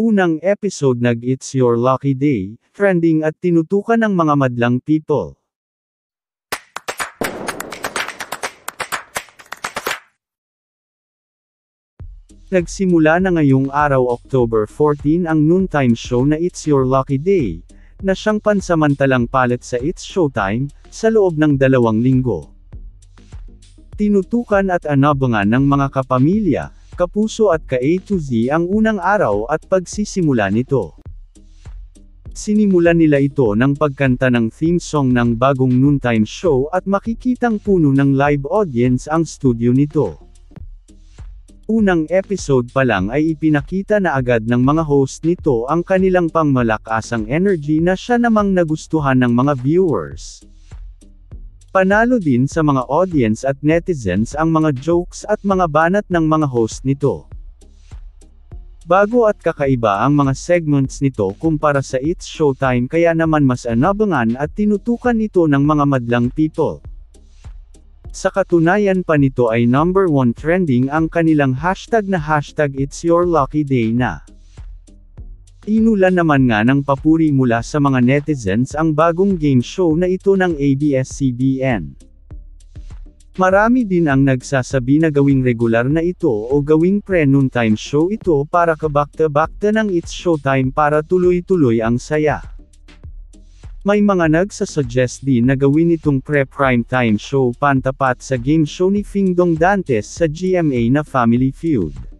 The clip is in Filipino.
Unang episode nag-It's Your Lucky Day, trending at tinutukan ng mga madlang people. Nagsimula na ngayong araw October 14 ang noontime show na It's Your Lucky Day, na siyang pansamantalang palit sa It's Showtime, sa loob ng 2 linggo. Tinutukan at anabangan ng mga kapamilya, kapuso at ka-A to Z ang unang araw at pagsisimula nito. Sinimulan nila ito ng pagkanta ng theme song ng bagong noontime show at makikitang puno ng live audience ang studio nito. Unang episode pa lang ay ipinakita na agad ng mga host nito ang kanilang pangmalakasang energy na siya namang nagustuhan ng mga viewers. Panalo din sa mga audience at netizens ang mga jokes at mga banat ng mga host nito. Bago at kakaiba ang mga segments nito kumpara sa It's Showtime kaya naman mas anabangan at tinutukan ito ng mga madlang people. Sa katunayan pa nito ay number 1 trending ang kanilang hashtag na hashtag It's Your Lucky Day na. Inulan naman nga ng papuri mula sa mga netizens ang bagong game show na ito ng ABS-CBN. Marami din ang nagsasabi na gawing regular na ito o gawing pre-noontime show ito para kabakta-bakta ng It's Showtime para tuloy-tuloy ang saya. May mga nagsasuggest din na gawin itong pre-primetime show pantapat sa game show ni Fingdong Dantes sa GMA na Family Feud.